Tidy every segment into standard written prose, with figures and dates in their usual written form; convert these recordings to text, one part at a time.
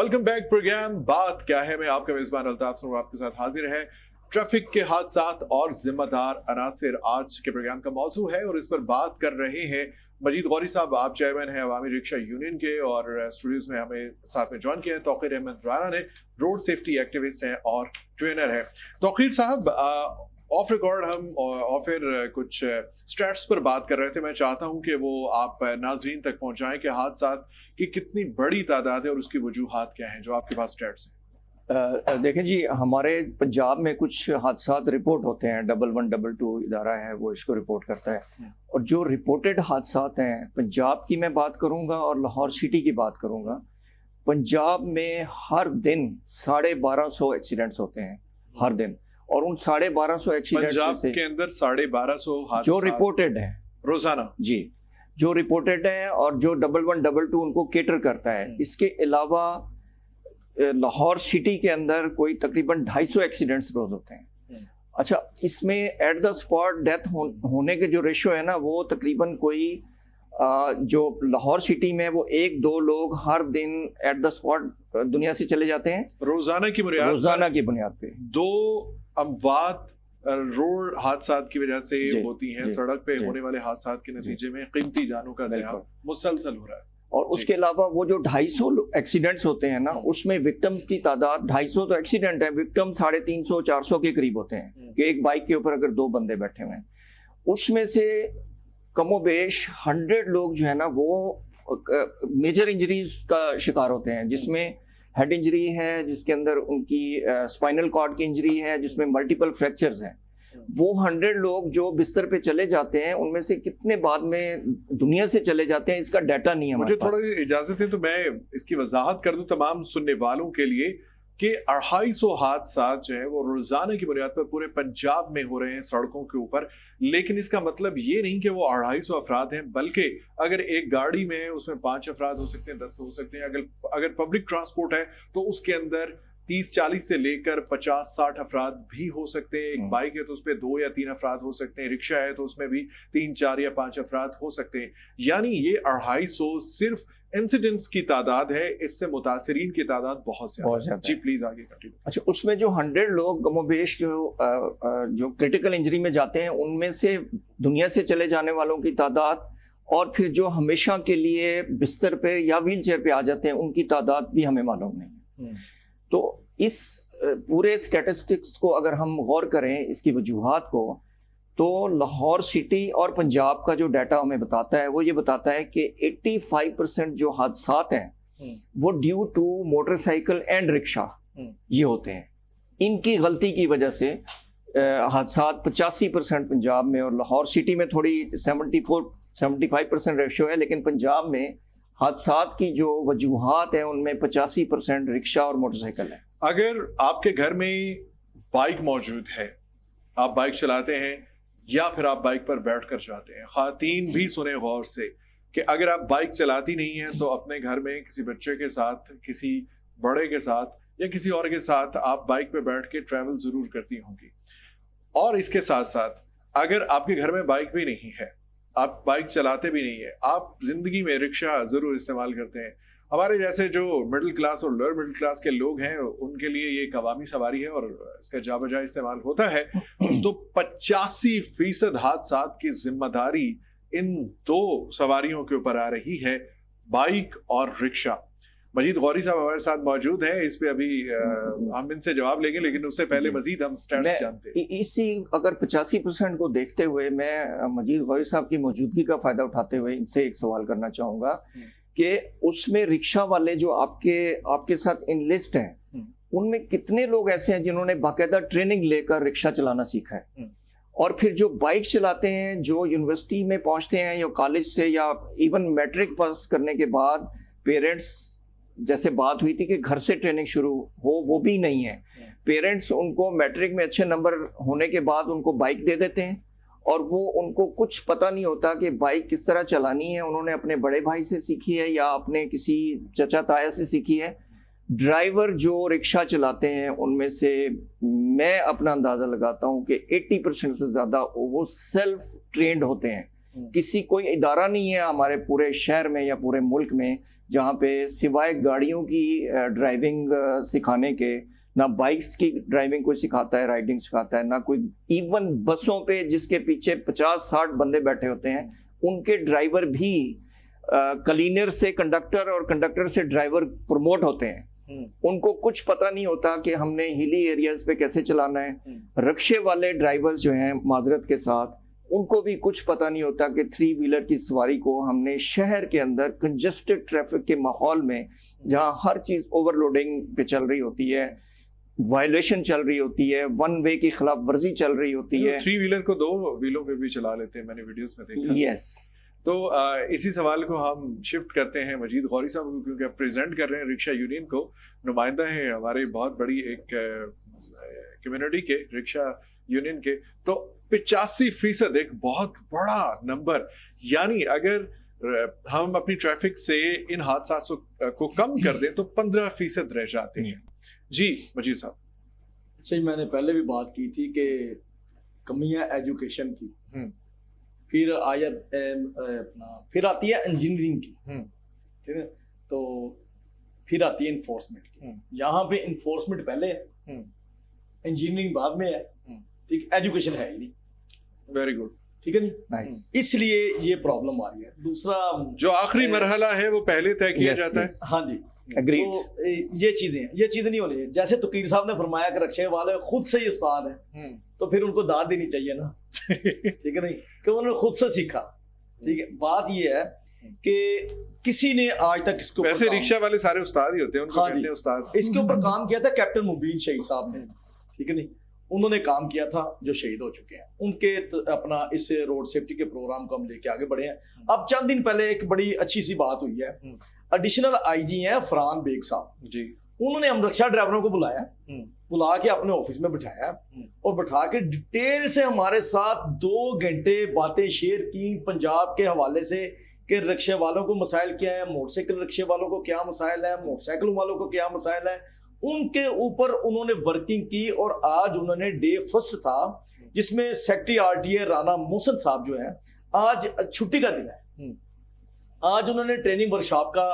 Welcome back programme बात क्या है। मैं आपका मेजबान अल्ताफ सनवर आपके साथ हाजिर है। ट्रैफिक के हादसात और जिम्मेदार अनासिर आज के प्रोग्राम का मौजू है और इस पर बात कर रहे हैं मजीद गौरी साहब। आप चेयरमैन हैं अवामी रिक्शा यूनियन के और स्टूडियोज में हमें साथ में ज्वाइन किया है तौकीर अहमद राना ने, रोड सेफ्टी एक्टिविस्ट हैं और ट्रेनर है। तौकीर साहब, ऑफ रिकॉर्ड हम और फिर कुछ स्टैट्स पर बात कर रहे थे। मैं चाहता हूं कि वो आप नाजरीन तक पहुंचाएं कि हादसात की कितनी बड़ी तादाद है और उसकी वजूहात क्या हैं, जो आपके पास स्टैट्स हैं। देखें जी, हमारे पंजाब में कुछ हादसात रिपोर्ट होते हैं, 1112 इदारा है वो इसको रिपोर्ट करता है। और जो रिपोर्टेड हादसात हैं, पंजाब की मैं बात करूंगा और लाहौर सिटी की बात करूंगा। पंजाब में हर दिन 1250 एक्सीडेंट्स होते हैं हर दिन, और उन 1250 एक्सीडेंट्स के अंदर 1250 जो रिपोर्टेड है रोजाना जी, जो रिपोर्टेड है और जो 1112 उनको केटर करता है। इसके अलावा लाहौर सिटी के अंदर कोई तकरीबन 250 एक्सीडेंट्स रोज होते हैं। अच्छा, इसमें एट द स्पॉट डेथ होने के जो रेशो है ना, वो तकरीबन कोई जो लाहौर सिटी में वो 1-2 लोग हर दिन एट द स्पॉट दुनिया से चले जाते हैं रोजाना की बुनियाद पे। 2 अमवात रोड हादसात की वजह से होती हैं। सड़क पे होने वाले हादसात के नतीजे में कीमती जानों का ज़िया मुसलसल हो रहा है। और उसके अलावा वो जो 250 एक्सीडेंट्स होते हैं ना, उसमें विक्टिम्स की तादाद 250 तो एक्सीडेंट है, विक्टिम 350-400 के करीब होते हैं कि एक बाइक के ऊपर अगर 2 बंदे बैठे हुए हैं। उसमें से कमोबेश 100 लोग जो है ना वो मेजर इंजरीज का शिकार होते हैं, जिसमें हेड इंजरी है, जिसके अंदर उनकी स्पाइनल कॉर्ड की इंजरी है, जिसमें मल्टीपल फ्रैक्चर्स हैं। वो 100 लोग जो बिस्तर पे चले जाते हैं, उनमें से कितने बाद में दुनिया से चले जाते हैं, इसका डाटा नहीं है। मुझे थोड़ी इजाजत है तो मैं इसकी वजाहत कर दूं तमाम सुनने वालों के लिए कि 250 हादसात जो है वो रोजाना की बुनियाद पर पूरे पंजाब में हो रहे हैं सड़कों के ऊपर। लेकिन इसका मतलब ये नहीं कि वो 250 अफराद हैं, बल्कि अगर एक गाड़ी में उसमें 5 अफराद हो सकते हैं, 10 हो सकते हैं। अगर पब्लिक ट्रांसपोर्ट है तो उसके अंदर 30-40 से लेकर 50-60 अफराद भी हो सकते हैं। एक बाइक है तो उसपे 2 या 3 अफराद हो सकते हैं। रिक्शा है तो उसमें भी 3-4 या 5 अफराद हो सकते हैं। यानी ये 250 सिर्फ इंसिडेंट्स की तादाद है, इससे मुतासिरीन की तादाद बहुत ज्यादा। जी प्लीज आगे कंटिन्यू। अच्छा, उसमें जो 100 लोग कमोबेश जो क्रिटिकल इंजरी में जाते हैं, उनमें से दुनिया से चले जाने वालों की तादाद और फिर जो हमेशा के लिए बिस्तर पे या व्हील चेयर पे आ जाते हैं, उनकी तादाद भी हमें मालूम नहीं है। तो इस पूरे स्टैटिस्टिक्स को अगर हम गौर करें, इसकी वजूहात को, तो लाहौर सिटी और पंजाब का जो डाटा हमें बताता है वो ये बताता है कि 85% जो हादसात हैं वो due to motorcycle and rickshaw ये होते हैं। इनकी गलती की वजह से हादसात 85% पंजाब में, और लाहौर सिटी में थोड़ी 74-75% रेशो है, लेकिन पंजाब में हादसात की जो वजूहात है उनमें 85% रिक्शा और मोटरसाइकिल है। अगर आपके घर में बाइक मौजूद है, आप बाइक चलाते हैं या फिर आप बाइक पर बैठ कर जाते हैं, खातीन भी सुने गौर से कि अगर आप बाइक चलाती नहीं हैं तो अपने घर में किसी बच्चे के साथ, किसी बड़े के साथ या किसी और के साथ आप बाइक पे बैठ के ट्रैवल जरूर करती होंगी। और इसके साथ साथ अगर आपके घर में बाइक भी नहीं है, आप बाइक चलाते भी नहीं है, आप जिंदगी में रिक्शा जरूर इस्तेमाल करते हैं। हमारे जैसे जो मिडिल क्लास और लोअर मिडिल क्लास के लोग हैं, उनके लिए ये एक अवामी सवारी है और इसका जाबजा इस्तेमाल होता है। तो 85% हादसात की जिम्मेदारी इन 2 सवारियों के ऊपर आ रही है, बाइक और रिक्शा। मजीद गौरी साहब हमारे साथ मौजूद है, इस पे अभी हम इनसे जवाब लेंगे, लेकिन उससे पहले मजीद हम स्टैट्स जानते हैं। इसी अगर 85% को देखते हुए मैं मजीद गौरी साहब की मौजूदगी का फायदा उठाते हुए इनसे एक सवाल करना चाहूंगा कि उसमें रिक्शा वाले जो आपके साथ इनलिस्ट हैं, उनमें कितने लोग ऐसे हैं जिन्होंने बाकायदा ट्रेनिंग लेकर रिक्शा चलाना सीखा है, और फिर जो बाइक चलाते हैं, जो यूनिवर्सिटी में पहुंचते हैं या कॉलेज से या इवन मैट्रिक पास करने के बाद पेरेंट्स, जैसे बात हुई थी कि घर से ट्रेनिंग शुरू हो, वो भी नहीं है। पेरेंट्स उनको मैट्रिक में अच्छे नंबर होने के बाद उनको बाइक दे देते हैं और वो उनको कुछ पता नहीं होता कि बाइक किस तरह चलानी है। उन्होंने अपने बड़े भाई से सीखी है या अपने किसी चचा ताया से सीखी है। ड्राइवर जो रिक्शा चलाते हैं उनमें से मैं अपना अंदाजा लगाता हूं कि 80% से ज्यादा वो सेल्फ ट्रेंड होते हैं। किसी कोई इदारा नहीं है हमारे पूरे शहर में या पूरे मुल्क में جہاں پہ سوائے گاڑیوں کی ڈرائیونگ سکھانے کے نہ بائکس کی ڈرائیونگ کوئی سکھاتا ہے، رائڈنگ سکھاتا ہے، نہ کوئی ایون بسوں پہ جس کے پیچھے 50-60 بندے بیٹھے ہوتے ہیں ان کے ڈرائیور بھی کلینر سے کنڈکٹر اور کنڈکٹر سے ڈرائیور پروموٹ ہوتے ہیں. ان کو کچھ پتہ نہیں ہوتا کہ ہم نے ہلی ایریاز پہ کیسے چلانا ہے. رکشے والے ڈرائیورز جو ہیں معذرت کے ساتھ ان کو بھی کچھ پتہ نہیں ہوتا کہ 3 ویلر کی سواری کو ہم نے شہر کے اندر کنجسٹڈ ٹریفک کے ماحول میں جہاں ہر چیز اوور لوڈنگ پہ چل رہی ہوتی ہے، وائلیشن چل رہی ہوتی ہے، 1 وے کی خلاف ورزی چل رہی ہوتی ہے. 3 ویلر کو 2 ویلوں پہ بھی چلا لیتے ہیں، میں نے ویڈیوز میں دیکھا. یس. تو اسی سوال کو ہم شفٹ کرتے ہیں مجید غوری صاحب کو، کیونکہ پریزنٹ کر رہے ہیں رکشہ یونین کو، نمائندہ ہیں ہمارے بہت بڑی ایک کمیونٹی کے رکشہ یونین کے. تو 85% ایک بہت بڑا نمبر، یعنی اگر ہم اپنی ٹریفک سے ان حادثات کو کم کر دیں تو 15% رہ جاتے ہیں. جی مجید صاحب. صحیح، میں نے پہلے بھی بات کی تھی کہ کمیاں ایجوکیشن کی، پھر پھر آتی ہے انجینئرنگ کی، ٹھیک ہے، تو پھر آتی ہے انفورسمنٹ کی. یہاں پہ انفورسمنٹ پہلے ہے، انجینئرنگ بعد میں ہے، ٹھیک، ایجوکیشن ہے ہی نہیں. Very good. ٹھیک ہے نہیں، اس لیے یہ پرابلم آ رہی ہے. دوسرا جو آخری مرحلہ ہے وہ پہلے طے کیا جاتا ہے. ہاں جی، تو یہ چیزیں نہیں ہونی. جیسے توقیر صاحب نے فرمایا کہ رکشے والے خود سے ہی استاد ہیں، تو پھر ان کو داد دینی چاہیے نا. ٹھیک ہے نہیں، کہ انہوں نے خود سے سیکھا. ٹھیک ہے، بات یہ ہے کہ کسی نے آج تک اس کو، ویسے رکشہ والے سارے استاد ہی ہوتے ہیں، ان کو کہتے ہیں استاد. اس کے اوپر کام کیا تھا کیپٹن مبین شہید صاحب نے. ٹھیک ہے نہیں، انہوں نے کام کیا تھا، جو شہید ہو چکے ہیں. ان کے اپنا اس روڈ سیفٹی کے پروگرام کو ہم لے کے آگے بڑھے ہیں. اب چند دن پہلے ایک بڑی اچھی سی بات ہوئی ہے. ایڈیشنل آئی جی ہیں فرحان بیگ صاحب جی، انہوں نے ہم رکشہ ڈرائیوروں کو بلا کے اپنے آفس میں بٹھایا اور بٹھا کے ڈیٹیل سے ہمارے ساتھ 2 گھنٹے باتیں شیئر کی پنجاب کے حوالے سے کہ رکشے والوں کو مسائل کیا ہیں، موٹر سائیکل رکشے والوں کو کیا مسائل ہیں، موٹر سائیکل والوں کو کیا مسائل ہیں. ان کے اوپر انہوں نے ورکنگ کی. اور آج انہوں نے ڈے فرسٹ تھا جس میں سیکٹری RTA رانا محسن صاحب جو ہیں، آج چھٹی کا دن ہے، آج انہوں نے ٹریننگ ورکشاپ کا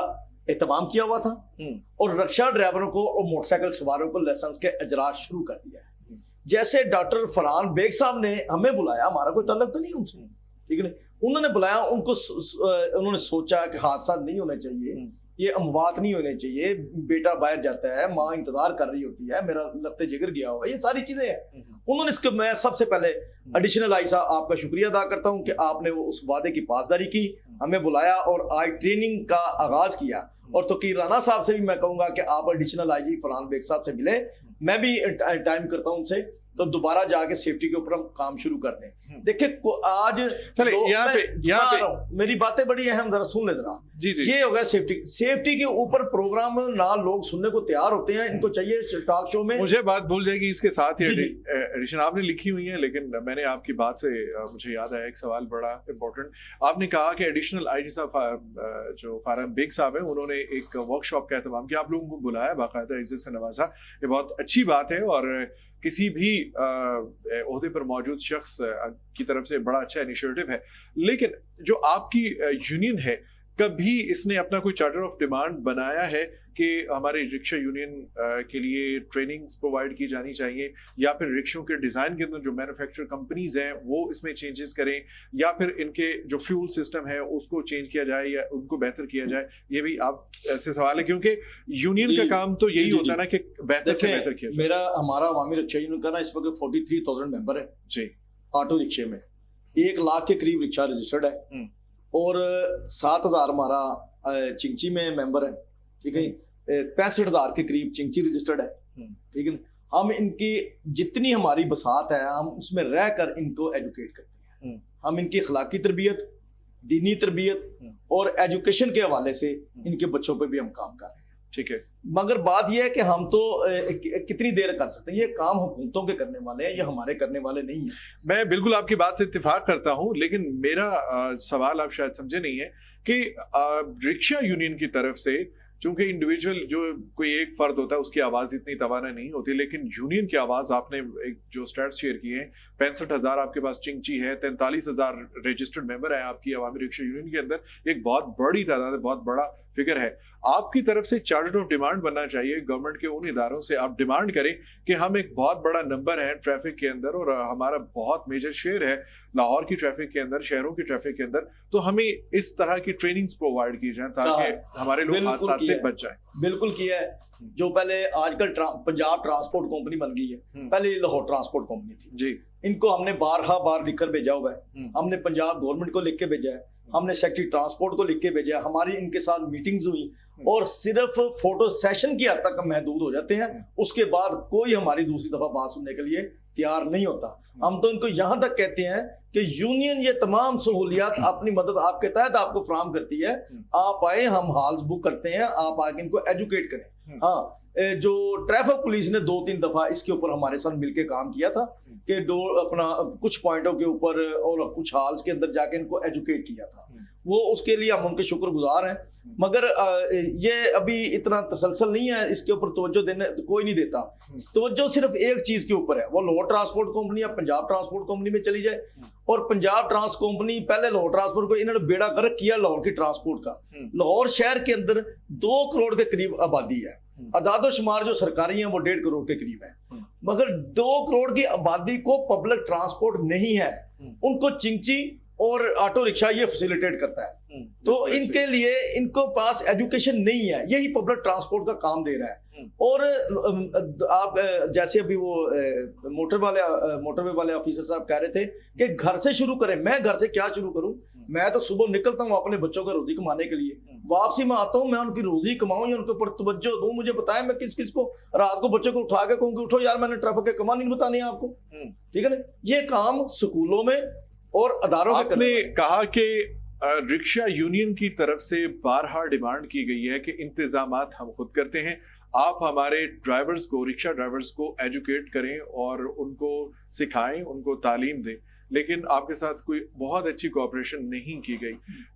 اہتمام کیا ہوا تھا اور رکشہ ڈرائیوروں کو اور موٹر سائیکل سواروں کو لائسنس کے اجراء شروع کر دیا ہے. جیسے ڈاکٹر فرحان بیگ صاحب نے ہمیں بلایا، ہمارا کوئی تعلق تو نہیں ان سے، ٹھیک ہے، انہوں نے بلایا، ان کو انہوں نے سوچا کہ حادثات نہیں ہونے چاہیے، یہ اموات نہیں ہونے چاہیے، بیٹا باہر جاتا ہے، ماں انتظار کر رہی ہوتی ہے، میرا لگتے جگر گیا ہوا، یہ ساری چیزیں ہیں. انہوں نے اس کو، میں سب سے پہلے ایڈیشنل آئی صاحب آپ کا شکریہ ادا کرتا ہوں کہ آپ نے وہ اس وعدے کی پاسداری کی، ہمیں بلایا اور آج ٹریننگ کا آغاز کیا. اور توقیر رانا صاحب سے بھی میں کہوں گا کہ آپ additional I G Farhan Baig صاحب سے ملے، میں بھی ٹائم کرتا ہوں ان سے، تو دوبارہ جا کے سیفٹی کے اوپر ہم کام شروع کر دیں. دیکھیں آج یہاں پہ میری باتیں بڑی اہم، ذرا سن لیں ذرا. یہ ہو گیا سیفٹی کے اوپر پروگرام نہ لوگ سننے کو تیار ہوتے ہیں. ان کو چاہیے ٹاک شو میں، مجھے بات بھول جائے گی اس کے ساتھ ہی ایڈیشن آپ نے لکھی ہوئی ہے، لیکن میں نے آپ کی بات سے مجھے یاد آیا ایک سوال بڑا امپورٹنٹ. آپ نے کہا کہ ایڈیشنل آئی جی صاحب جو فرحان بیگ صاحب ہیں، انہوں نے ایک ورک شاپ کا اہتمام کیا، آپ لوگوں کو بلایا، باقاعدہ عزت سے نوازا. یہ بہت اچھی بات ہے اور کسی بھی عہدے پر موجود شخص کی طرف سے بڑا اچھا انیشیٹو ہے. لیکن جو آپ کی یونین ہے، کبھی اس نے اپنا کوئی چارٹر آف ڈیمانڈ بنایا ہے کہ ہمارے رکشہ یونین کے لیے ٹریننگز پرووائڈ کی جانی چاہیے، یا پھر رکشوں کے ڈیزائن کے اندر جو مینوفیکچر کمپنیز ہیں وہ اس میں چینجز کریں، یا پھر ان کے جو فیول سسٹم ہے اس کو چینج کیا جائے یا ان کو بہتر کیا جائے؟ یہ بھی آپ سے سوال ہے، کیونکہ یونین کا کام تو یہی ہوتا ہے نا کہ بہتر سے بہتر کیا جائے. ہمارا عوامی رکشہ یونین کا نا اس وقت 43,000 ممبر ہے جی. آٹو رکشے میں 1 لاکھ کے قریب رکشہ رجسٹرڈ ہے اور 7,000 ہمارا چنچی میں ممبر ہے. ٹھیک ہے، 65,000 کے قریب چنچی رجسٹرڈ ہے. ٹھیک ہے، ہم ان کی جتنی ہماری بساط ہے ہم اس میں رہ کر ان کو ایجوکیٹ کرتے ہیں. ہم ان کی اخلاقی تربیت، دینی تربیت اور ایجوکیشن کے حوالے سے ان کے بچوں پہ بھی ہم کام کر رہے ہیں. ٹھیک ہے، مگر بات یہ ہے کہ ہم تو کتنی دیر کر سکتے ہیں، یہ کام حکومتوں کے کرنے والے ہیں، یہ ہمارے کرنے والے نہیں ہیں. میں بالکل آپ کی بات سے اتفاق کرتا ہوں، لیکن میرا سوال آپ شاید سمجھے نہیں ہے کہ رکشہ یونین کی طرف سے، چونکہ انڈیویجول جو کوئی ایک فرد ہوتا ہے اس کی آواز اتنی توانا نہیں ہوتی، لیکن یونین کی آواز آپ نے جو اسٹیٹس شیئر کیے ہیں 65,000 आपके पास चिंची है, 43,000 रजिस्टर्ड मेंबर हैं आपकी अवामी रिक्शा यूनियन के अंदर, एक बहुत बड़ी तादाद है, बहुत बड़ा फिगर है। आपकी तरफ से चार्टर ऑफ डिमांड बनना चाहिए गवर्नमेंट के उन इदारों से, आप डिमांड करें कि हम एक बहुत बड़ा नंबर है ट्रैफिक के अंदर और हमारा बहुत मेजर शेयर है लाहौर की ट्रैफिक के अंदर, शहरों की ट्रैफिक के अंदर, तो हमें इस तरह की ट्रेनिंग्स प्रोवाइड की जाए ताकि हमारे लोग हादसा से बच जाए। बिल्कुल किया है। जो पहले आजकल पंजाब ट्रांसपोर्ट कंपनी बन गई है, पहले लाहौर ट्रांसपोर्ट कंपनी थी जी, इनको हमने बार लिख कर भेजा हुआ है, हमने पंजाब गवर्नमेंट को लिख के भेजा है, हमने सेक्रेटरी ट्रांसपोर्ट को लिख के भेजा है, हमारी इनके साथ मीटिंग्स हुई और सिर्फ फोटो सेशन की हद तक महदूद हो जाते हैं, उसके बाद कोई हमारी दूसरी दफा बात सुनने के लिए तैयार नहीं होता। हम तो इनको यहाँ तक कहते हैं कि यूनियन ये तमाम सहूलियात अपनी मदद आपके तहत आपको फराहम करती है, आप आए, हम हॉल्स बुक करते हैं, आप आके इनको एजुकेट करें। हाँ, जो ट्रैफिक पुलिस ने 2-3 दफा इसके ऊपर हमारे साथ मिलके काम किया था कि अपना कुछ पॉइंटों के ऊपर और कुछ हॉल्स के अंदर जाके इनको एजुकेट किया था, वो उसके लिए हम उनके शुक्रगुजार हैं। मगर ये अभी इतना तसलसल नहीं है, इसके ऊपर तवज्जो देने कोई नहीं देता। तवज्जो सिर्फ एक चीज के ऊपर है, वो लाहौर ट्रांसपोर्ट कंपनी या पंजाब ट्रांसपोर्ट कंपनी में चली जाए, और पंजाब ट्रांस कंपनी पहले लाहौर ट्रांसपोर्ट को इन्होंने बेड़ा गर्क किया लाहौर की ट्रांसपोर्ट का। लाहौर शहर के अंदर 2 करोड़ के करीब आबादी है, अदादो शुमार जो सरकारी है वो 1.5 करोड़ के करीब है, मगर 2 करोड़ की आबादी को पब्लिक ट्रांसपोर्ट नहीं है, उनको चिंची और ऑटो रिक्शा ये फैसिलिटेट करता है, तो इनके लिए इनको पास एजुकेशन नहीं है, यही पब्लिक ट्रांसपोर्ट का काम दे रहा है। और आप जैसे अभी वो मोटरवे वाले ऑफिसर साहब कह रहे थे कि घर से शुरू करें, मैं घर से क्या शुरू करूं, मैं तो सुबह निकलता हूं अपने बच्चों का रोजी कमाने के लिए, वापसी में आता हूं, मैं उनकी रोजी कमाऊं या उनके ऊपर तवज्जो दूं, मुझे बताएं मैं किस किस को रात को बच्चों को उठा के कहूंगी उठो यार मैंने ट्रैफिक के कमानी नहीं बतानी है आपको, ठीक है ना। ये काम स्कूलों में और अदारों में आपने कहा कि रिक्शा यूनियन की तरफ से बारहा डिमांड की गई है कि इंतजामात हम खुद करते हैं, आप हमारे ड्राइवर्स को, रिक्शा ड्राइवर्स को एजुकेट करें और उनको सिखाएं, उनको तालीम दें, लेकिन आपके साथ कोई बहुत अच्छी कोऑपरेशन नहीं की गई।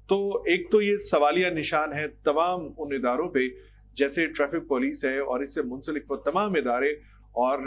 तो एक तो ये सवालिया निशान है तमाम उन इदारों पे जैसे ट्रैफिक पुलिस है और इससे मुंसलिक वो तमाम इदारे, और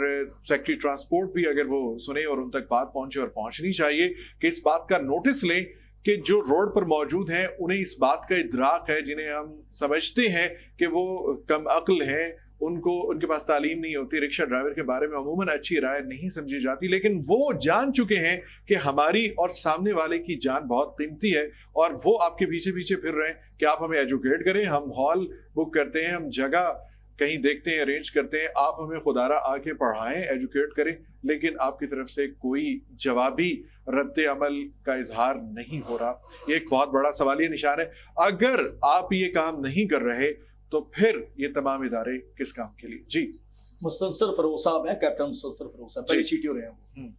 सेक्रेटरी ट्रांसपोर्ट भी अगर वो सुने और उन तक बात पहुंचे, और पहुंचनी चाहिए कि इस बात का नोटिस लें कि जो रोड पर मौजूद हैं उन्हें इस बात का इदराक है, जिन्हें हम समझते हैं कि वो कम अक्ल हैं, उनको उनके पास तालीम नहीं होती, रिक्शा ड्राइवर के बारे में अमूमन अच्छी राय नहीं समझी जाती, लेकिन वो जान चुके हैं कि हमारी और सामने वाले की जान बहुत कीमती है, और वो आपके पीछे पीछे फिर रहे हैं कि आप हमें एजुकेट करें, हम हॉल बुक करते हैं, हम जगह कहीं देखते हैं, अरेंज करते हैं, आप हमें खुदारा आके पढ़ाएं, एजुकेट करें, लेकिन आपकी तरफ से कोई जवाबी रद्द अमल का इजहार नहीं हो रहा। ये एक बहुत बड़ा सवालिया निशान है। अगर आप ये काम नहीं कर रहे तो फिर ये तमाम इदारे किस काम के लिए? जी, मुस्तनसर फरोग साहब हैं, कैप्टन मुस्तनसर फरोग साहब पहले सीटीओ रहे हैं,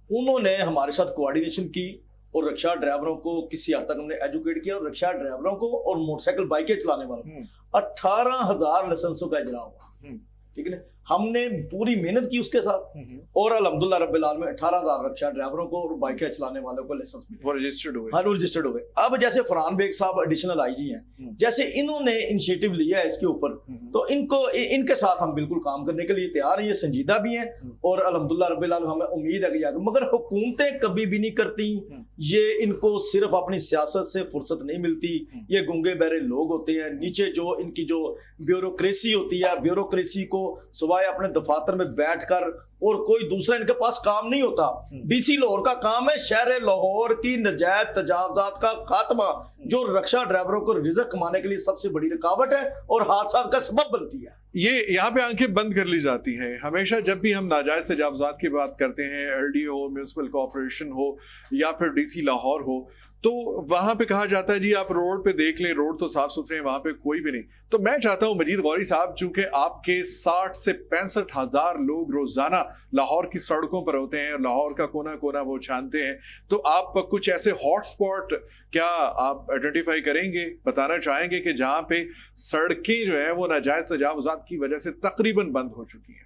उन्होंने हमारे साथ कोऑर्डिनेशन की और रिक्शा ड्राइवरों को किसी हद तक हमने एजुकेट किया, और रिक्शा ड्राइवरों को और मोटरसाइकिल बाइकें चलाने वालों 18,000 लाइसेंसों का इजरा हुआ, ठीक है ना। हमने पूरी मेहनत की उसके साथ, और अल्हम्दुलिल्लाह रब्बिल आलमीन 18,000 रिक्शा ड्राइवरों को और बाइकें चलाने वालों को लाइसेंस मिले, वो रजिस्टर्ड हुए। हाँ, रजिस्टर्ड हुए। अब जैसे फरहान बेग साहब एडिशनल आईजी हैं, जैसे इन्होंने इनिशिएटिव लिया है इसके ऊपर, तो इनके साथ हम बिल्कुल काम करने के लिए तैयार हैं, ये संजीदा भी हैं, और अल्हम्दुलिल्लाह रब्बिल आलमीन हमें उम्मीद है कि जाकर, मगर हुकूमतें कभी भी नहीं करती, ये इनको सिर्फ अपनी सियासत से फुर्सत नहीं मिलती, ये गूंगे बहरे लोग होते हैं, नीचे जो इनकी जो ब्यूरोक्रेसी होती है, ब्यूरोक्रेसी को सिवाय अपने दफातर में बैठकर और कोई दूसरा इनके पास काम नहीं होता। डीसी लाहौर का काम है शहर लाहौर की नजायज तजावजात का खात्मा, जो रिक्शा ड्राइवरों को रिज़्क कमाने के लिए सबसे बड़ी रुकावट है और हादसा का सबब बनती है। ये यहाँ पे आंखें बंद कर ली जाती हैं। हमेशा जब भी हम नाजायज तजावजात की बात करते हैं, LDO हो, म्यूनिसिपल कॉर्पोरेशन हो या फिर DC लाहौर हो, तो वहां पे कहा जाता है जी आप रोड पे देख लें, रोड तो साफ सुथरे हैं, वहां पे कोई भी नहीं। तो मैं चाहता हूं मजीद गौरी साहब, चूंकि आपके 60 से 65,000 लोग रोजाना लाहौर की सड़कों पर होते हैं, लाहौर का कोना कोना वो छानते हैं, तो आप कुछ ऐसे हॉटस्पॉट क्या आप आइडेंटिफाई करेंगे, बताना चाहेंगे कि जहां पे सड़कें जो है वो नाजायज तजावुजात की वजह से तकरीबन बंद हो चुकी हैं?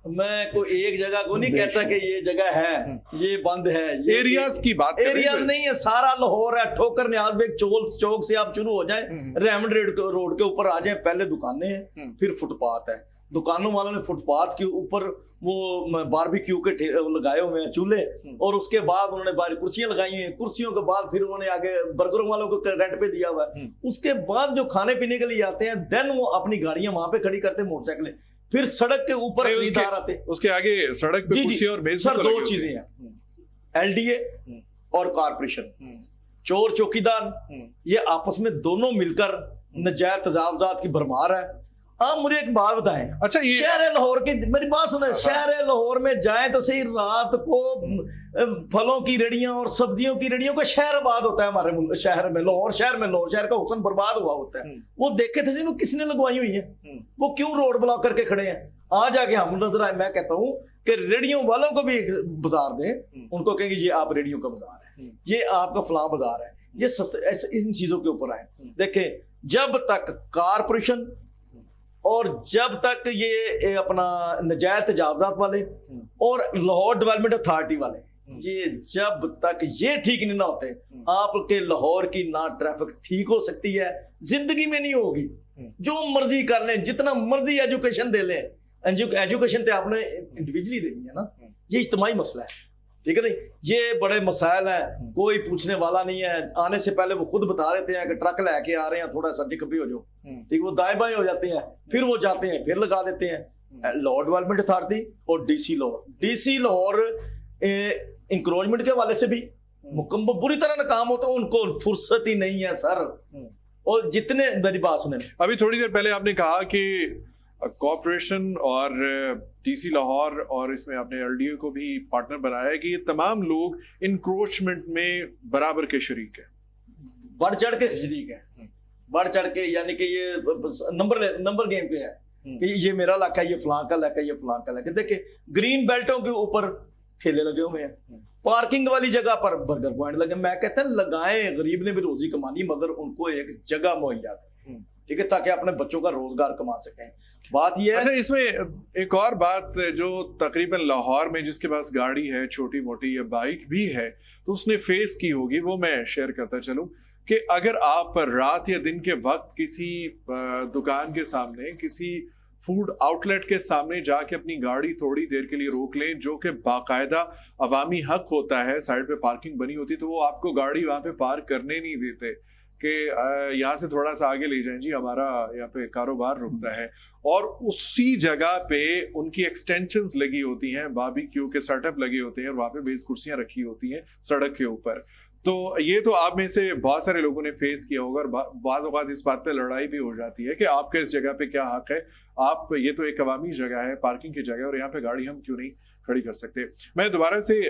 मैं कोई एक जगह को नहीं कहता कि ये जगह है, ये बंद है, ये एरियाज की बात, एरियाज नहीं है, सारा लाहौर है। ठोकर न्याज बेग चौक से आप शुरू हो जाए, रहमत रोड के ऊपर आ जाए, पहले दुकानें हैं, फिर फुटपाथ है, दुकानों वालों ने फुटपाथ के ऊपर वो बारबेक्यू के लगाए हुए हैं चूल्हे, और उसके बाद उन्होंने बाहर कुर्सियां लगाई हुई हैं, कुर्सियों के बाद फिर उन्होंने आगे बर्गरों वालों को रेंट पे दिया हुआ है। उसके बाद जो खाने पीने के लिए आते हैं, देन वो अपनी गाड़ियां वहां पे खड़ी करते हैं, मोटरसाइकिलें, फिर सड़क के ऊपर खरीदार आते हैं। उसके आगे सड़क पे कुर्सी और मेज सर, दो चीजें हैं, एलडीए और कारपोरेशन, चोर चौकीदार, ये आपस में दोनों मिलकर नजायज तजावजात की भरमार है। आप मुझे एक बात बताएं, अच्छा ये शहर लाहौर की, मेरी बात सुने, शहर लाहौर में जाएं तो सही, रात को फलों की रेड़ियां और सब्जियों की रेड़ियों का शहर आबाद होता है हमारे शहर में, लाहौर शहर का हुस्न बर्बाद हुआ होता है। वो देखे थे वो किसने लगवाई हुई है, वो क्यों रोड ब्लॉक करके खड़े हैं। आ जाके हम नजर आए, मैं कहता हूँ कि रेडियो वालों को भी एक बाजार दें, उनको कहेंगे ये आप रेडियो का बाजार है, ये आपका फलां बाजार है, ये सस्ते, इन चीजों के ऊपर आए। देखें, जब तक कारपोरेशन और जब तक ये अपना नजायज तजावजात वाले और लाहौर डेवलपमेंट अथॉरिटी वाले, ये जब तक ये ठीक नहीं ना होते, आपके लाहौर की ना ट्रैफिक ठीक हो सकती है, जिंदगी में नहीं होगी। जो मर्जी कर लें, जितना मर्जी एजुकेशन दे लें, एजुकेशन तो आपने इंडिविजुअली देनी है ना, ये इज्तिमाई मसला है, ठीक है नहीं। ये बड़े मसाइल हैं, कोई पूछने वाला नहीं है। आने से पहले वो खुद बता देते हैं कि ट्रक लेके आ रहे हैं, थोड़ा सा कभी हो जाओ, ठीक, वो दाएं बाएं हो जाते हैं, फिर वो जाते हैं, फिर लगा देते हैं। लाहौर डेवलपमेंट अथॉरिटी और डीसी लाहौर इंक्रोचमेंट के हवाले से भी मुकम्मल बुरी तरह नाकाम होते हैं, उनको फुर्सत ही नहीं है सर। और जितने, मेरी बात सुने, अभी थोड़ी देर पहले आपने कहा कि कॉर्पोरेशन और डीसी लाहौर और इसमें आपने एलडीए को भी पार्टनर बनाया है कि ये तमाम लोग इंक्रोचमेंट में बराबर के शरीक हैं, बढ़ चढ़ के शरीक हैं, बढ़ चढ़ के, यानी कि ये नंबर गेम पे है कि ये मेरा इलाका, ये फलां का इलाका, ये फलां का इलाका। देखिए, ग्रीन बेल्टों के ऊपर ठेले लगे हुए हैं, पार्किंग वाली जगह पर बर्गर पॉइंट लगे। मैं कहता हूं लगाएं, गरीब ने भी रोजी कमानी, मगर उनको एक जगह मुहैया करें, ठीक है, ताकि अपने बच्चों का रोजगार कमा सकें। बात ये है। अच्छा, इसमें एक और बात जो तकरीबन लाहौर में जिसके पास गाड़ी है, छोटी मोटी या बाइक भी है, तो उसने फेस की होगी, वो मैं शेयर करता चलूं कि अगर आप रात या दिन के वक्त किसी दुकान के सामने, किसी फूड आउटलेट के सामने जाके अपनी गाड़ी थोड़ी देर के लिए रोक लें, जो कि बाकायदा अवामी हक होता है, साइड पे पार्किंग बनी होती, तो वो आपको गाड़ी वहां पे पार्क करने नहीं देते कि यहाँ से थोड़ा सा आगे ले जाएं जी, हमारा यहाँ पे कारोबार रुकता है। और उसी जगह पे उनकी एक्सटेंशंस लगी होती हैं, बारबेक्यू के सेटअप लगे होते हैं, और वहाँ पे बेस कुर्सियां रखी होती हैं सड़क के ऊपर। तो ये तो आप में से बहुत सारे लोगों ने फेस किया होगा, और बाज़ औक़ात इस बात पे लड़ाई भी हो जाती है कि आपका इस जगह पे क्या हक है, आप, ये तो एक अवामी जगह है, पार्किंग की जगह है, और यहाँ पे गाड़ी हम क्यों नहीं खड़ी कर सकते। मैं दोबारा से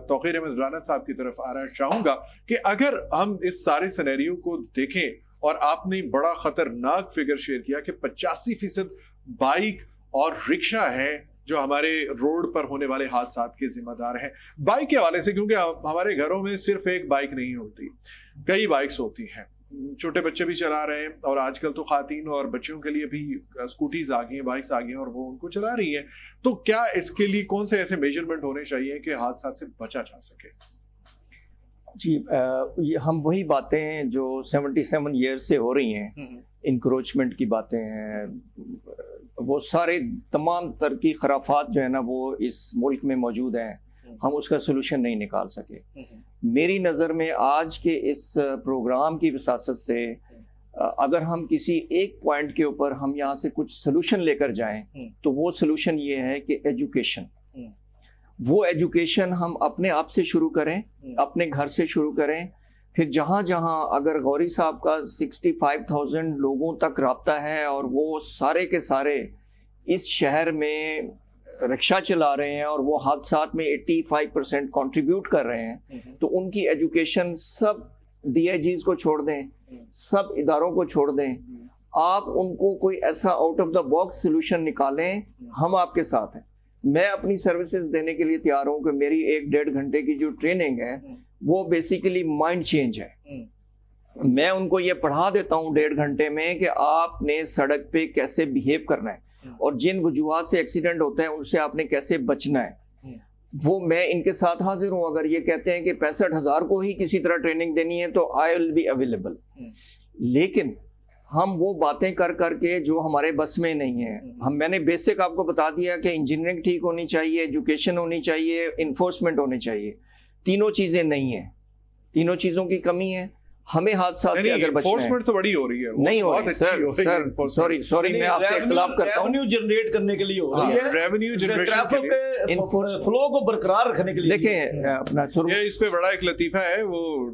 तौक़ीर अहमद राना साहब की तरफ आना चाहूँगा कि अगर हम इस सारे सिनेरियो को देखें, और आपने बड़ा ख़तरनाक फिगर शेयर किया कि 85% बाइक और रिक्शा है जो हमारे रोड पर होने वाले हादसात के जिम्मेदार हैं। बाइक के हवाले से, क्योंकि हमारे घरों में सिर्फ एक बाइक नहीं होती, कई बाइक्स होती हैं, छोटे बच्चे भी चला रहे हैं, और आजकल तो खातीन और बच्चियों के लिए भी स्कूटीज आ गई हैं, बाइक्स आ गई हैं, और वो उनको चला रही हैं। तो क्या इसके लिए कौन से ऐसे मेजरमेंट होने चाहिए कि हादसा से बचा जा सके? जी, ये हम वही बातें जो 77 ईयर्स से हो रही हैं, इंक्रोचमेंट की बातें हैं, वो सारे तमाम तर की खराफात जो है ना, वो इस मुल्क में मौजूद हैं, हम उसका सोल्यूशन नहीं निकाल सके। मेरी नज़र में आज के इस प्रोग्राम की विसासत से अगर हम किसी एक पॉइंट के ऊपर हम यहाँ से कुछ सोल्यूशन लेकर जाएं, तो वो सोल्यूशन ये है कि एजुकेशन, वो एजुकेशन हम अपने आप से शुरू करें, अपने घर से शुरू करें। फिर जहाँ जहाँ अगर गौरी साहब का 65,000 लोगों तक राब्ता है, और वो सारे के सारे इस शहर में रिक्शा चला रहे हैं, और वो हादसात में 85% कंट्रीब्यूट कर रहे हैं, तो उनकी एजुकेशन सब DIGs को छोड़ दें, सब इदारों को छोड़ दें, आप उनको कोई ऐसा out of the box solution निकालें, हम आपके साथ हैं। मैं अपनी सर्विसेज देने के लिए तैयार हूँ कि मेरी 1-1.5 घंटे की जो ट्रेनिंग है वो बेसिकली माइंड चेंज है। मैं उनको ये पढ़ा देता हूँ 1.5 घंटे में कि आपने सड़क पे कैसे बिहेव करना है, और जिन वजूहात से एक्सीडेंट होते हैं उनसे आपने कैसे बचना है, वो मैं इनके साथ हाजिर हूँ। अगर ये कहते हैं कि 65,000 को ही किसी तरह ट्रेनिंग देनी है, तो आई विल बी अवेलेबल। लेकिन ہم وہ باتیں کر کر کے جو ہمارے بس میں نہیں ہیں. میں نے بیسک آپ کو بتا دیا کہ انجینئرنگ ٹھیک ہونی چاہیے, ایجوکیشن ہونی چاہیے, انفورسمنٹ ہونی چاہیے. تینوں چیزیں نہیں ہیں, تینوں چیزوں کی کمی ہے. ہمیں حادثات سے اگر بچنا ہے, انفورسمنٹ تو بڑی ہو رہی ہے, نہیں ہو رہی سر, سوری میں آپ سے اختلاف کرتا ہوں. ریونیو جنریٹ کرنے کے لیے ہو رہی ہے, ریونیو جنریشن ٹریفک کے فلو کو برقرار رکھنے کے لیے. دیکھیں اپنا یہ اس پہ بڑا ایک لطیفہ ہے. وہ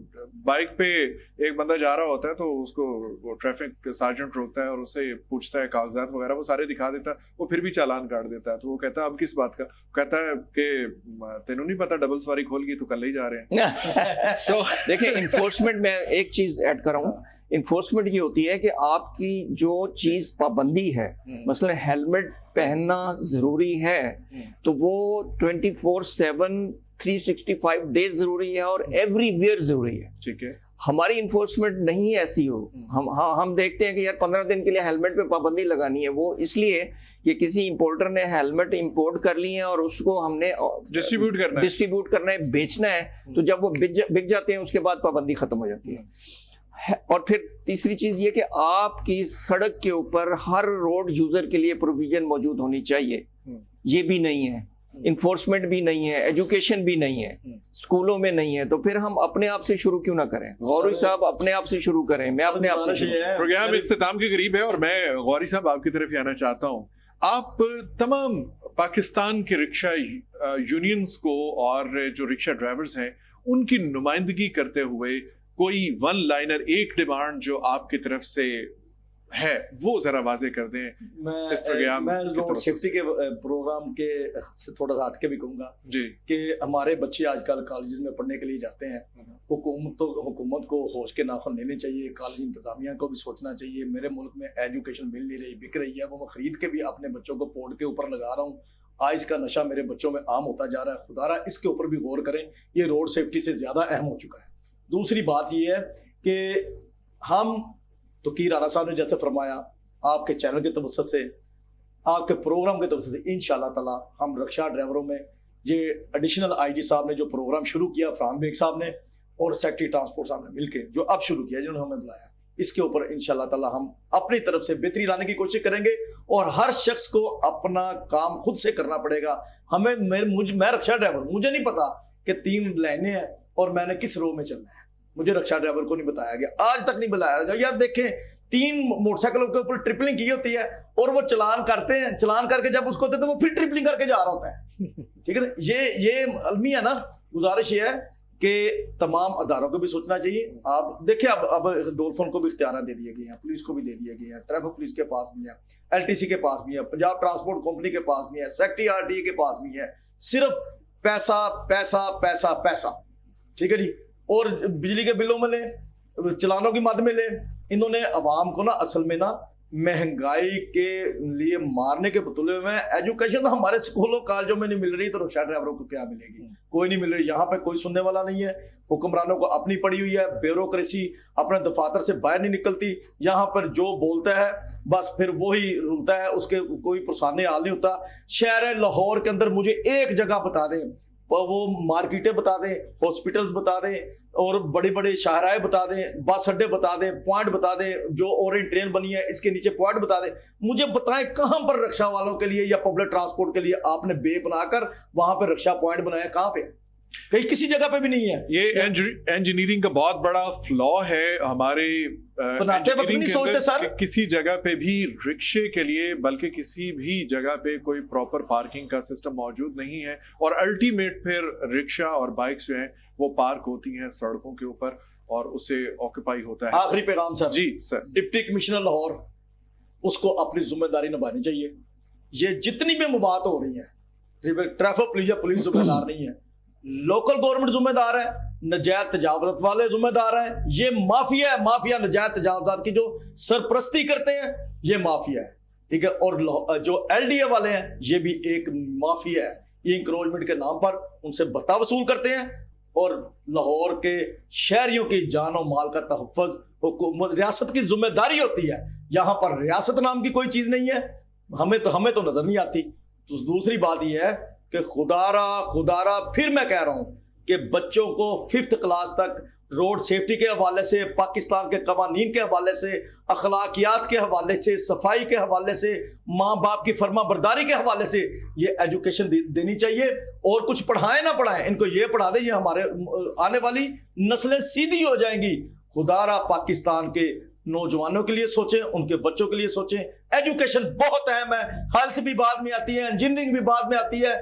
بائک پہ ایک بندہ جا رہا ہوتا ہے تو اس کو وہ ٹریفک سارجنٹ روکتا ہے اور اسے پوچھتا ہے کاغذات وغیرہ, وہ سارے دکھا دیتا ہے, وہ پھر بھی چالان کاٹ دیتا ہے. تو وہ کہتا ہے اب کس بات کا؟ کہتا ہے کہ تینوں نہیں پتا ڈبل سواری کھول گئی تو کل ہی جا رہے ہیں. سو دیکھیں انفورسمنٹ میں ایک چیز ایڈ کر رہا ہوں. انفورسمنٹ یہ ہوتی ہے کہ آپ کی جو چیز پابندی ہے, مثلا ہیلمٹ پہننا ضروری ہے تو وہ 24/7 365 ڈیز ضروری ہے اور ایوری ویئر ضروری ہے. ٹھیک ہے, ہماری انفورسمنٹ نہیں ایسی ہو. ہم دیکھتے ہیں کہ یار 15 دن کے لیے ہیلمٹ پہ پابندی لگانی ہے. وہ اس لیے کہ کسی امپورٹر نے ہیلمٹ امپورٹ کر لی ہیں اور اس کو ہم نے ڈسٹریبیوٹ کرنا ہے, بیچنا ہے, تو جب وہ بک جاتے ہیں اس کے بعد پابندی ختم ہو جاتی ہے. اور پھر تیسری چیز یہ کہ آپ کی سڑک کے اوپر ہر روڈ یوزر کے لیے پروویژن موجود ہونی چاہیے. یہ بھی نہیں ہے, انفورسمنٹ بھی نہیں ہے, ایجوکیشن بھی نہیں ہے, اسکولوں میں نہیں ہے. تو پھر ہم اپنے آپ سے شروع کیوں نہ کریں؟ غوری صاحب اپنے آپ سے شروع کریں, میں اپنے آپ سے. پروگرام اختتام کے قریب ہے اور میں غوری صاحب آپ کی طرف آنا چاہتا ہوں. آپ تمام پاکستان کے رکشہ یونینز کو اور جو رکشہ ڈرائیورز ہیں ان کی نمائندگی کرتے ہوئے کوئی ون لائنر, ایک ڈیمانڈ جو آپ کی طرف سے ہے وہ ذرا واضح کر دیں. میں روڈ سیفٹی کے پروگرام کے سے تھوڑا سا ہٹ کے بھی کہوں گا جی کہ ہمارے بچے آج کل کالجز میں پڑھنے کے لیے جاتے ہیں. حکومت کو ہوش کے ناخن لینے چاہیے, کالج انتظامیہ کو بھی سوچنا چاہیے. میرے ملک میں ایجوکیشن مل نہیں رہی, بک رہی ہے, وہ میں خرید کے بھی اپنے بچوں کو پوڈ کے اوپر لگا رہا ہوں. آج کا نشہ میرے بچوں میں عام ہوتا جا رہا ہے. خدا رہا اس کے اوپر بھی غور کریں, یہ روڈ سیفٹی سے زیادہ اہم ہو چکا ہے. دوسری بات یہ ہے کہ ہم تو کی رانا صاحب نے جیسے فرمایا, آپ کے چینل کے توسط سے, آپ کے پروگرام کے توسط سے انشاءاللہ تعالی ہم رکشہ ڈرائیوروں میں یہ ایڈیشنل آئی جی صاحب نے جو پروگرام شروع کیا, فرحان بیگ صاحب نے اور سیکٹری ٹرانسپورٹ صاحب نے مل کے جو اب شروع کیا, جنہوں نے ہمیں بلایا, اس کے اوپر انشاءاللہ تعالی ہم اپنی طرف سے بہتری لانے کی کوشش کریں گے. اور ہر شخص کو اپنا کام خود سے کرنا پڑے گا. میں رکشہ ڈرائیور, مجھے نہیں پتا کہ 3 لائنیں ہیں اور میں نے کس رو میں چلنا ہے. مجھے رکشہ ڈرائیور کو نہیں بتایا گیا, آج تک نہیں بتایا گیا. یار دیکھیں 3 موٹر سائیکلوں کے اوپر ٹرپلنگ کی ہوتی ہے اور وہ چلان کرتے ہیں, چلان کر کے جب اس کو ہوتے ہیں تو وہ پھر ٹرپلنگ کر کے جا رہا ہوتا ہے. ٹھیک ہے نا, یہ المیہ ہے نا. گزارش یہ ہے کہ تمام اداروں کو بھی سوچنا چاہیے. آپ دیکھیں اب ڈولفن کو بھی اختیارات دے دیے گئے ہیں, پولیس کو بھی دے دیے گئے ہیں, ٹریفک پولیس کے پاس بھی ہے, LTC کے پاس بھی ہے, پنجاب ٹرانسپورٹ کمپنی کے پاس بھی ہے, سیکٹری RTA کے پاس بھی ہے. صرف پیسہ پیسہ پیسہ پیسہ. ٹھیک ہے جی, اور بجلی کے بلوں میں لیں, چلانوں کی مد میں لیں. انہوں نے عوام کو نا اصل میں نا مہنگائی کے لیے مارنے کے بتولے میں. ایجوکیشن ہمارے اسکولوں کالجوں میں نہیں مل رہی تو رکشہ ڈرائیوروں کو کیا ملے گی؟ کوئی نہیں مل رہی. یہاں پہ کوئی سننے والا نہیں ہے. حکمرانوں کو اپنی پڑی ہوئی ہے, بیوروکریسی اپنے دفاتر سے باہر نہیں نکلتی. یہاں پر جو بولتا ہے بس پھر وہی رولتا ہے, اس کے کوئی پرسانے حال نہیں ہوتا. شہر لاہور کے اندر مجھے ایک جگہ بتا دیں, وہ مارکیٹیں بتا دیں, ہاسپٹلز بتا دیں, اور بڑے بڑے شاہراہیں بتا دیں, بس اڈے بتا دیں, پوائنٹ بتا دیں, جو اورینٹ ٹرین بنی ہے اس کے نیچے پوائنٹ بتا دیں. مجھے بتائیں کہاں پر رکشہ والوں کے لیے یا پبلک ٹرانسپورٹ کے لیے آپ نے بے بنا کر وہاں پہ رکشہ پوائنٹ بنایا؟ کہاں پہ؟ کہیں کسی جگہ پہ بھی نہیں ہے. یہ انجینئرنگ کا بہت بڑا فلا ہے ہمارے بناتے وقت نہیں سوچتے سر. کسی جگہ پہ بھی رکشے کے لیے بلکہ کسی بھی جگہ پہ کوئی پراپر پارکنگ کا سسٹم موجود نہیں ہے, اور الٹیمیٹ پھر رکشہ اور بائکس جو ہیں وہ پارک ہوتی ہیں سڑکوں کے اوپر اور اسے آکوپائی ہوتا ہے. آخری پیغام سر. جی سر. ڈپٹی کمشنر لاہور, اس کو اپنی ذمہ داری نبھانی چاہیے. یہ جتنی بھی مباحث ہو رہی ہیں, ٹریفک پولیس یا پولیس ذمہ دار نہیں ہے, لوکل گورنمنٹ ذمہ دار ہے, نجائز تجاوزات والے ذمہ دار ہیں. یہ مافیا ہے, مافیا نجائز تجاوزات کی جو سرپرستی کرتے ہیں یہ مافیا ہے. ٹھیک ہے, اور جو LDA والے ہیں یہ بھی ایک مافیا ہے. یہ انکروچمنٹ کے نام پر ان سے بھتہ وصول کرتے ہیں, اور لاہور کے شہریوں کی جان و مال کا تحفظ حکومت ریاست کی ذمہ داری ہوتی ہے. یہاں پر ریاست نام کی کوئی چیز نہیں ہے, ہمیں تو نظر نہیں آتی. تو دوسری بات یہ ہے کہ خدا را پھر میں کہہ رہا ہوں کہ بچوں کو 5th کلاس تک روڈ سیفٹی کے حوالے سے، پاکستان کے قوانین کے حوالے سے، اخلاقیات کے حوالے سے، صفائی کے حوالے سے، ماں باپ کی فرما برداری کے حوالے سے یہ ایجوکیشن دینی چاہیے. اور کچھ پڑھائیں نہ پڑھائیں، ان کو یہ پڑھا دیں، یہ ہمارے آنے والی نسلیں سیدھی ہو جائیں گی. خدا را پاکستان کے نوجوانوں کے لیے سوچیں، ان کے بچوں کے لیے سوچیں. ایجوکیشن بہت اہم ہے، ہیلتھ بھی بعد میں آتی ہے، انجینئرنگ بھی بعد میں آتی ہے.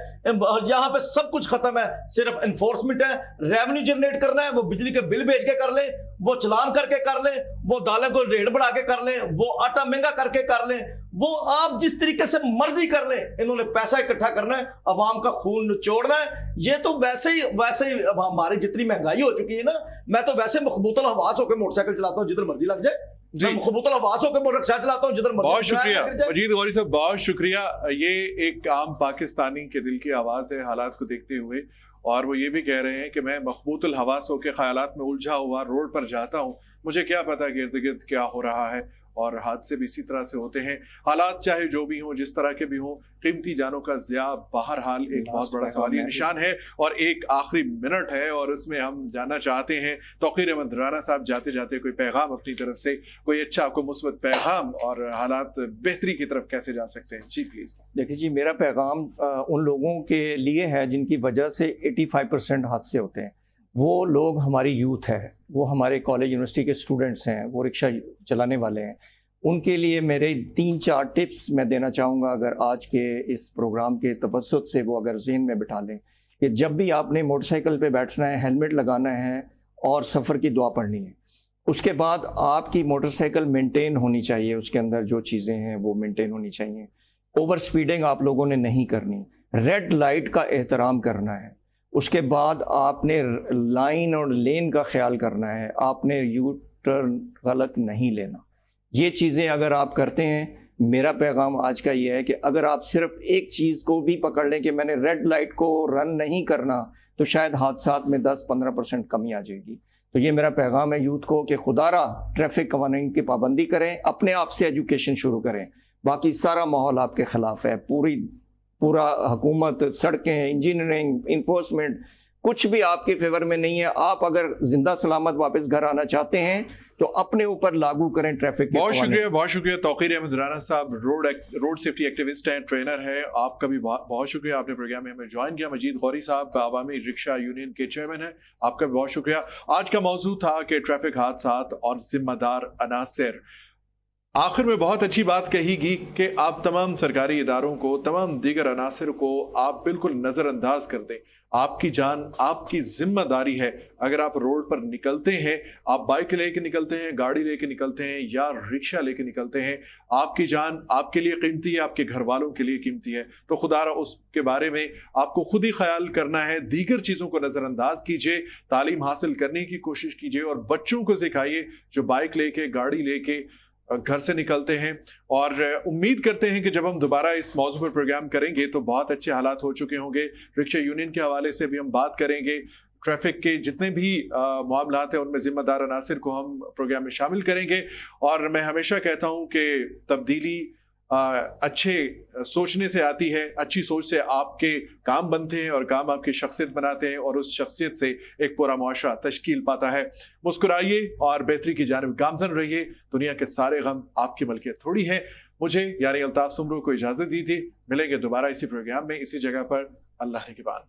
یہاں پہ سب کچھ ختم ہے، صرف انفورسمنٹ ہے. ریونیو جنریٹ کرنا ہے، وہ بجلی کے بل بھیج کے کر لیں، وہ چلان کر کے کر لیں، وہ دالیں کو ریٹ بڑھا کے کر لیں، وہ آٹا مہنگا کر کے کر لیں، وہ آپ جس طریقے سے مرضی کر لیں. انہوں نے پیسہ اکٹھا کرنا ہے، عوام کا خون نچوڑنا ہے. یہ تو ویسے ہی ہماری جتنی مہنگائی ہو چکی ہے نا، میں تو ویسے مخبوط الحواس ہو کے موٹر سائیکل چلاتا ہوں جدھر مرضی لگ جائے. میں مخبوط الحواس ہو کے موٹر سائیکل چلاتا ہوں جدھر مرضی. بہت شکریہ مجید غوری صاحب، بہت شکریہ. یہ ایک عام پاکستانی کے دل کی آواز ہے حالات کو دیکھتے ہوئے، اور وہ یہ بھی کہہ رہے ہیں کہ میں مخبوط الحواس ہو کے خیالات میں الجھا ہوا روڈ پر جاتا ہوں، مجھے کیا پتا کہ ارد گرد کیا ہو رہا ہے. اور حادثے بھی اسی طرح سے ہوتے ہیں. حالات چاہے جو بھی ہوں، جس طرح کے بھی ہوں، قیمتی جانوں کا ضیاع بہرحال ایک بہت بڑا سوالیہ نشان ہے. اور ایک آخری منٹ ہے اور اس میں ہم جاننا چاہتے ہیں توقیر احمد رانا صاحب، جاتے جاتے کوئی پیغام اپنی طرف سے، کوئی اچھا آپ کو مثبت پیغام، اور حالات بہتری کی طرف کیسے جا سکتے ہیں؟ جی پلیز. دیکھیے جی، میرا پیغام ان لوگوں کے لیے ہے جن کی وجہ سے 85% حادثے ہوتے ہیں. وہ لوگ ہماری یوتھ ہے، وہ ہمارے کالج یونیورسٹی کے اسٹوڈنٹس ہیں، وہ رکشہ چلانے والے ہیں. ان کے لیے میرے 3-4 ٹپس میں دینا چاہوں گا، اگر آج کے اس پروگرام کے توسط سے وہ اگر ذہن میں بٹھا لیں کہ جب بھی آپ نے موٹر سائیکل پہ بیٹھنا ہے، ہیلمٹ لگانا ہے اور سفر کی دعا پڑھنی ہے. اس کے بعد آپ کی موٹر سائیکل مینٹین ہونی چاہیے، اس کے اندر جو چیزیں ہیں وہ مینٹین ہونی چاہیے. اوور سپیڈنگ آپ لوگوں نے نہیں کرنی، ریڈ لائٹ کا احترام کرنا ہے. اس کے بعد آپ نے لائن اور لین کا خیال کرنا ہے، آپ نے یو ٹرن غلط نہیں لینا. یہ چیزیں اگر آپ کرتے ہیں، میرا پیغام آج کا یہ ہے کہ اگر آپ صرف ایک چیز کو بھی پکڑ لیں کہ میں نے ریڈ لائٹ کو رن نہیں کرنا، تو شاید حادثات میں 10-15% کمی آ جائے گی. تو یہ میرا پیغام ہے یوتھ کو کہ خدا را ٹریفک قوانین کی پابندی کریں، اپنے آپ سے ایجوکیشن شروع کریں. باقی سارا ماحول آپ کے خلاف ہے، پورا حکومت، سڑکیں، انجینئرنگ، انفورسمنٹ، کچھ بھی آپ کے فیور میں نہیں ہے. آپ اگر زندہ سلامت واپس گھر آنا چاہتے ہیں تو اپنے اوپر لاگو کریں ٹریفک کے. بہت شکریہ توقیر احمد رانا صاحب، روڈ سیفٹی ایکٹیوسٹ ہیں، ٹرینر ہے. آپ کا بھی بہت شکریہ، آپ نے پروگرام میں ہمیں جوائن کیا. مجید غوری صاحب عوامی رکشہ یونین کے چیئرمین ہیں، آپ کا بھی بہت شکریہ. آج کا موضوع تھا کہ ٹریفک حادثات اور ذمہ دار عناصر. آخر میں بہت اچھی بات کہی گئی کہ آپ تمام سرکاری اداروں کو، تمام دیگر عناصر کو آپ بالکل نظر انداز کر دیں. آپ کی جان آپ کی ذمہ داری ہے. اگر آپ روڈ پر نکلتے ہیں، آپ بائک لے کے نکلتے ہیں، گاڑی لے کے نکلتے ہیں یا رکشہ لے کے نکلتے ہیں، آپ کی جان آپ کے لیے قیمتی ہے، آپ کے گھر والوں کے لیے قیمتی ہے. تو خدا را اس کے بارے میں آپ کو خود ہی خیال کرنا ہے. دیگر چیزوں کو نظر انداز کیجئے، تعلیم حاصل کرنے کی کوشش کیجئے اور بچوں کو سکھائیے جو بائک لے کے، گاڑی لے کے گھر سے نکلتے ہیں. اور امید کرتے ہیں کہ جب ہم دوبارہ اس موضوع پر پروگرام کریں گے تو بہت اچھے حالات ہو چکے ہوں گے. رکشہ یونین کے حوالے سے بھی ہم بات کریں گے. ٹریفک کے جتنے بھی معاملات ہیں ان میں ذمہ دار عناصر کو ہم پروگرام میں شامل کریں گے. اور میں ہمیشہ کہتا ہوں کہ تبدیلی اچھے سوچنے سے آتی ہے. اچھی سوچ سے آپ کے کام بنتے ہیں اور کام آپ کی شخصیت بناتے ہیں، اور اس شخصیت سے ایک پورا معاشرہ تشکیل پاتا ہے. مسکرائیے اور بہتری کی جانب گامزن رہیے. دنیا کے سارے غم آپ کی ملکیت تھوڑی ہے. مجھے یعنی الطاف سمرو کو اجازت دی تھی. ملیں گے دوبارہ اسی پروگرام میں، اسی جگہ پر. اللہ نگہبان.